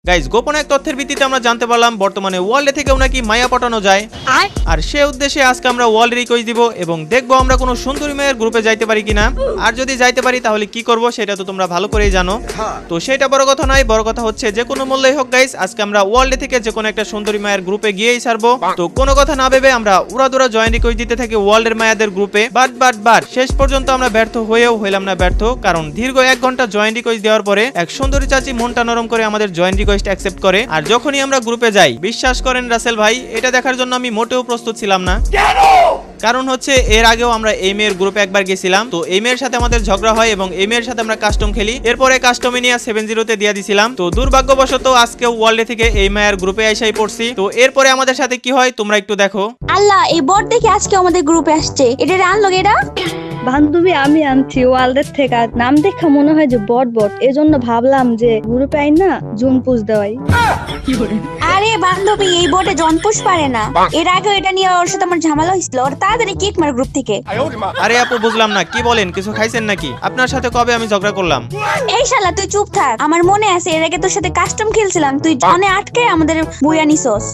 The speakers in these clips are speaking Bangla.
গাইস গোপন এক তথ্যের ভিত্তিতে আমরা জানতে পারলাম বর্তমানে ওয়ার্ল্ডে থেকেও নাকি মায়া পাঠানো যায়। আর সে উদ্দেশ্যে আজকে আমরা ওয়ার্ল্ড রিকোয়েস্ট দিব এবং দেখবো আমরা কোনো সুন্দরী মেয়ের গ্রুপে যাইতে পারি কিনা। আর যদি যাইতে পারি তাহলে কি করব সেটা তো তোমরা ভালো করেই জানো। তো সেটা বড় কথা নয়, বড় কথা হচ্ছে যে কোনো মূল্যেই হোক গাইস আজকে আমরা ওয়ার্ল্ডে থেকে যে কোনো একটা সুন্দরী মায়ের গ্রুপে গিয়েই ছাড়বো। তো কোনো কথা না ভেবে আমরা উড়াদুরা জয়েন রিকোয়েস্ট দিতে থাকি ওয়ার্ল্ডের মায়াদের গ্রুপে। বাট শেষ পর্যন্ত আমরা ব্যর্থ হয়েও হইলাম না ব্যর্থ, কারণ দীর্ঘ 1 ঘন্টা জয়েন রিকোয়েস্ট দেওয়ার পরে এক সুন্দরী চাচি মনটা নরম করে আমাদের জয়েন রিকোয়েস্ট অ্যাকসেপ্ট করে। আর যখনই আমরা গ্রুপে যাই, বিশ্বাস করেন রাসেল ভাই, এটা দেখার জন্য আমি মোটেও প্রস্তুত ছিলাম না। কারণ হচ্ছে এর আগেও আমরা এই মেয়ের গ্রুপে একবার গেছিলাম, তো এই মেয়ের সাথে আমাদের ঝগড়া হয় এবং এই মেয়ের সাথে আমরা কাস্টম খেলি। এরপরে কাস্টমে নিয়ে 7-0 দিয়ে দিছিলাম। তো দুর্ভাগ্যবশত আজকে ওয়ার্ল্ডে থেকে এই মেয়ের গ্রুপে আইসাই পড়ছি। তো এরপরে আমাদের সাথে কি হয় তোমরা একটু দেখো। আল্লাহ, এই বট দেখে আজকে আমাদের গ্রুপে আসছে। এটা আনলো এটা বান্ধবী আমি আনছি ওয়ার্ল্ডের থেকে। নাম দেখা মনে হয় যে বট এজন্য ভাবলাম যে গ্রুপে আই না জুন পুষ দেওয়াই। আরে বান্ধবী, এই বটে জনপুষ পারে না। এর আগে এটা নিয়ে ওর সাথে আমার ঝামেলা হয়েছিল। ওর তাড়াতাড়ি কিক মার গ্রুপ থেকে। আরে আপু বুঝলাম না, কি বলেন? কিছু খাইছেন নাকি? আপনার সাথে কবে আমি ঝগড়া করলাম? এই শালা তুই চুপ থাক। আমার মনে আছে এর আগে তোর সাথে কাস্টম খেলছিলাম, তুই জনে আটকে আমাদের বইয়া নিছস।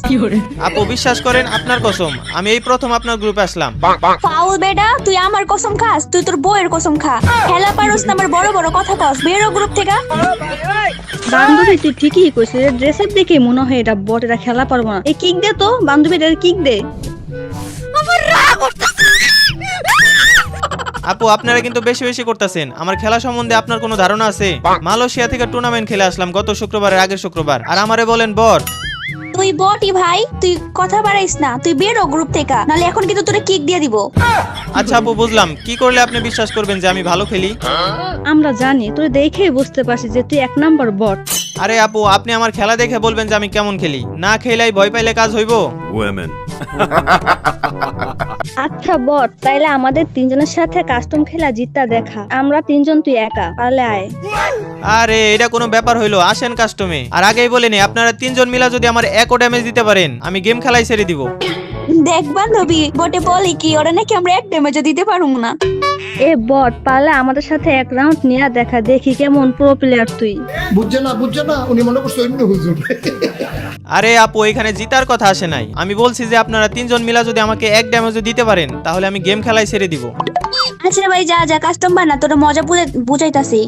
আপু বিশ্বাস করেন আপনার কসম, আমি এই প্রথম আপনার গ্রুপে আসলাম। ফাউল বেডা, তুই আমার কসম খাস? তুই তোর বউয়ের কসম খা। খেলা পারোস না আমার বড় বড় কথা কস। বেরো গ্রুপ থেকে। বান্ধবী তুই ঠিকই কইছিস, ড্রেস আপ দেখে মনে হয় এটা বট, এটা খেলা পারবো না। এই কিক দে তো বান্ধবী, এটা কিক দে। আপু আপনারা কিন্তু বেশি বেশি করতেছেন। আমার খেলা সম্বন্ধে আপনার কোনো ধারণা আছে? মালয়েশিয়া থেকে টুর্নামেন্ট খেলে আসলাম গত শুক্রবারের আগের শুক্রবার, আর আমারে বলেন বট। তুই বটই ভাই, তুই কথা বাড়াইস না। তুই বেরো গ্রুপ থেকে, নালে এখন কিন্তু তোরে কিক দিয়ে দিব। আচ্ছা আপু বুঝলাম, কি করলে আপনি বিশ্বাস করবেন যে আমি ভালো খেলি? আমরা জানি, তোর দেখেই বুঝতে পারছি যে তুই 1 নাম্বার বট। আরে আপু আপনি আমার খেলা দেখে বলবেন যে আমি কেমন খেলি? না খেলাই ভয় পাইলে কাজ হইব? আচ্ছা বট, তাইলে আমাদের 3 জনের সাথে কাস্টম খেলা জিতটা দেখা। আমরা 3 জন, তুই একা, পারলে আয়। আরে এটা কোনো ব্যাপার হইলো? আসেন কাস্টমে। আর আগেই বলেনি আপনারা 3 জন মিলা যদি আমার 1 ড্যামেজ দিতে পারেন আমি গেম খেলাই ছেড়ে দিব। দেখ বান্ধবী, বটে বলে কি ওরা নাকি আমরা 1 ড্যামেজ দিতে পারবো না। এ বট, পারলে আমাদের সাথে 1 রাউন্ড নিয়ে দেখা, দেখি কেমন প্রো প্লেয়ার তুই। বুঝছে না উনি মনে করছে অন্য হুজুর। আরে আপু এখানে জিতার কথা আসে নাই, আমি বলছি যে আপনারা 3 জন মিলা যদি আমাকে 1 ড্যামেজ দিতে পারেন তাহলে আমি গেম খেলাই ছেড়ে দিব। আচ্ছা ভাই, যা কাস্টম বানা, তোরা মজা বুঝাইতাছি।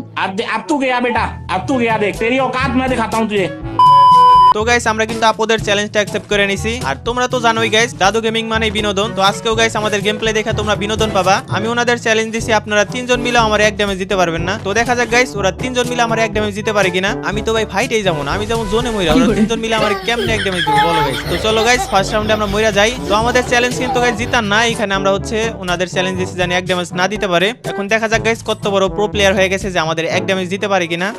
अब तू गया बेटा, अब तू गया। देख तेरी औकात मैं दिखाता हूँ तुझे। তো গাইস আমরা কিন্তু আপুদের চ্যালেঞ্জটা অ্যাকসেপ্ট করে নিছি। আর তোমরা তো জানোই গাইস দাদু গেমিং মানে বিনোদন। তো আজকেও গাইস আমাদের গেম প্লে দেখে তোমরা বিনোদন পাবা। আমি ওনাদের চ্যালেঞ্জ দিছি আপনারা 3 জন মিলে আমার 1 ড্যামেজ দিতে পারবেন না। তো দেখা যাক গাইস ওরা 3 জন মিলে আমার 1 ড্যামেজ দিতে পারে কিনা। আমি তো ভাই ফাইটেই যাবো না, আমি যেমন জোনে মইরা, ওরা 3 জন মিলে আমার কেমনে 1 ড্যামেজ দিবে বলো গাইস। তো চলো গাইস ফার্স্ট রাউন্ডে আমরা মইরা যাই। তো আমাদের চ্যালেঞ্জ কিন্তু গাইস জিতা না, এখানে আমরা হচ্ছে ওনাদের চ্যালেঞ্জ দিছি জানি 1 ড্যামেজ না দিতে পারে। এখন দেখা যাক গাইস কত বড় প্রো প্লেয়ার হয়ে গেছে যে আমাদের 1 ড্যামেজ দিতে পারে কিনা।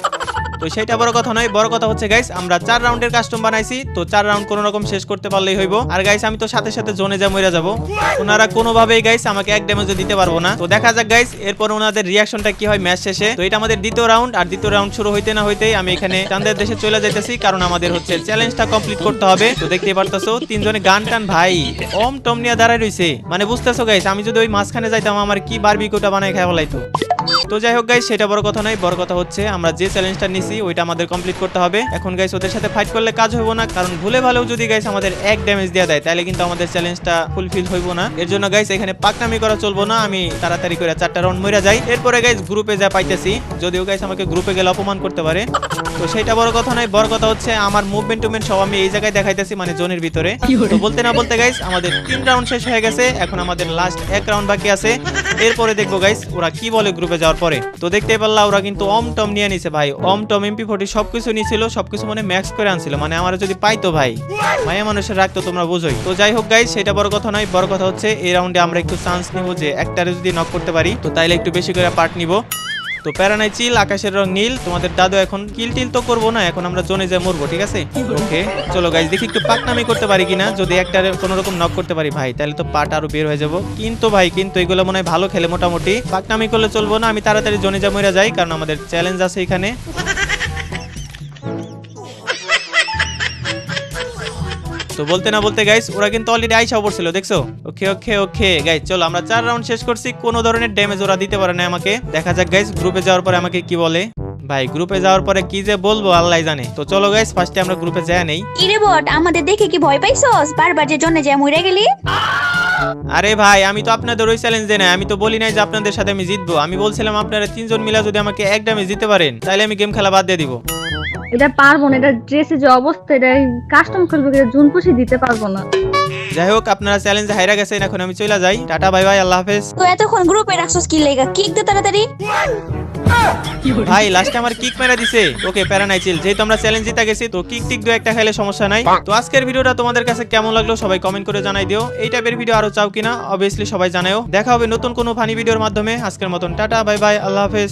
তো সেটা বড় কথা নয়, বড় কথা হচ্ছে গাইস আমরা 4 রাউন্ডের কাস্টম বানাইছি। তো 4 রাউন্ড কোনো রকম শেষ করতে পারলেই হইব। আর গাইস আমি তো সাথে সাথে জোনে যা মইরা যাব, ওনারা কোনোভাবেই গাইস আমাকে 1 ড্যামেজও দিতে পারবো না। তো দেখা যাক গাইস এরপর ওনাদের রিঅ্যাকশনটা কি হয় ম্যাচ শেষে। তো এটা আমাদের দ্বিতীয় রাউন্ড, আর দ্বিতীয় রাউন্ড শুরু হইতে না হইতেই আমি এখানে চাঁদের দেশে চলে যাইতেছি, কারণ আমাদের হচ্ছে চ্যালেঞ্জটা কমপ্লিট করতে হবে। তো দেখতেই পারতাছো 3 জনে গান টান ভাই ওম টম নিয়ে দাঁড়ায় রইছে, মানে বুঝতেছো গাইস আমি যদি ওই মাঝখানে যাইতাম আমার কি বারবিকিউটা বানাই খাওয়া লাইতো। তো যাই হোক গাইস সেটা বড় কথা নয়, বড় কথা হচ্ছে আমরা যে চ্যালেঞ্জটা নিছি ওইটা আমাদের কমপ্লিট করতে হবে। এখন গাইস ওদের সাথে ফাইট করলে কাজ হইব না, কারণ ভুলে ভালেও যদি গাইস আমাদের 1 ড্যামেজ দেয়া দেয় তাহলে কিন্তু আমাদের চ্যালেঞ্জটা ফুলফিল হইব না। এর জন্য গাইস এখানে পাকনামি করা চলবো না, আমি তাড়াতাড়ি করে 4টা রাউন্ড মইরা যাই। এরপরে গাইস গ্রুপে যা পাইতেছি, যদিও গাইস আমাকে গ্রুপে গেলে অপমান করতে পারে। তো সেটা বড় কথা নয়, বড় কথা হচ্ছে আমার মুভমেন্ট সব আমি এই জায়গায় দেখাইতেছি, মানে জোনের ভিতরে। তো বলতে না বলতে গাইস আমাদের 3 রাউন্ড শেষ হয়ে গেছে, এখন আমাদের লাস্ট 1 রাউন্ড বাকি আছে। এরপরে দেখবো গাইস ওরা কি বলে গ্রুপে যাওয়ার পরে। তো দেখতে পারলা ওরা কিন্তু ওম টম নিয়ে নিছে ভাই, ওম টম MP40 সবকিছু নিছিল, সবকিছু মানে ম্যাক্স করে আনছিল, মানে আমার যদি পাইতো ভাই মায়া মানুষের রাখতো তোমরা বুঝোই। তো যাই হোক গাইস সেটা বড় কথা নয়, বড় কথা হচ্ছে এই রাউন্ডে আমরা একটু চান্স নিব যে একটারে যদি নক করতে পারি তো তাইলে একটু বেশি করে পার্ট নিব। তো প্যারানাই চিল, আকাশের রং নীল, তোমাদের দাদু এখন কিল টিল তো করবো না, এখন আমরা জোনে যা মরবো, ঠিক আছে? ওকে চলো গাইস দেখি একটু পাকনামি করতে পারি কিনা। যদি একটা কোনো রকম নক করতে পারি ভাই তাহলে তো পার্ট আরো বের হয়ে যাবো। কিন্তু ভাই কিন্তু এগুলো মনে হয় ভালো খেলে মোটামুটি, পাকনামি করলে চলবো না। আমি তাড়াতাড়ি জোনে যা মরে যাই, কারণ আমাদের চ্যালেঞ্জ আছে এখানে। তো বলতে না বলতে গাইস ওরা কিন্তু অলরেডি আইসা পড়ছিল, দেখছো? ওকে গাইস চলো আমরা 4 রাউন্ড শেষ করছি, কোনো ধরনের ড্যামেজ ওরা দিতে পারে না আমাকে। দেখা যাক গাইস গ্রুপে যাওয়ার পরে আমাকে কি বলে। ভাই গ্রুপে যাওয়ার পরে কি যে বলবো আল্লাহ জানে। তো চলো গাইস ফার্স্টে আমরা গ্রুপে যাই নেই। কিরে বট আমাদের দেখে কি ভয় পাইছস? বারবার যে জন্য যে মরে গেলি। আরে ভাই আমি তো আপনাদের ওই চ্যালেঞ্জ দেই নাই, আমি তো বলি নাই যে আপনাদের সাথে আমি জিতবো। আমি বলছিলাম আপনারা 3 জন মিলে যদি আমাকে এক ড্যামেজ দিতে পারেন তাহলে আমি গেম খেলা বাদ দিয়ে দিব। এটা পারবো না, এটা ড্রেসে যে অবস্থা এটা কাস্টম করবে, এটা জুন পুষি দিতে পারবো না। যাই হোক আপনারা চ্যালেঞ্জে হাইরা গেছেন, এখন আমি চলে যাই। টাটা বাই বাই, আল্লাহ হাফেজ। তো এতক্ষণ গ্রুপে রাখছস কি লেগা? কিক দে তাড়াতাড়ি। ভাই লাস্টে আমার কিক মেরা দিছে। ওকে প্যারা নাই চিল, যেহেতু আমরা চ্যালেঞ্জ জিতে গেছি তো কিক টিক দু একটা খেলে সমস্যা নাই। তো আজকের ভিডিওটা তোমাদের কাছে কেমন লাগলো সবাই কমেন্ট করে জানাই দিও। এই টাইপের ভিডিও আরো চাও কিনা অবভিয়াসলি সবাই জানাও। দেখা হবে নতুন কোনো ফানি ভিডিওর মাধ্যমে। আজকের মতন টাটা বাই বাই, আল্লাহ হাফেজ।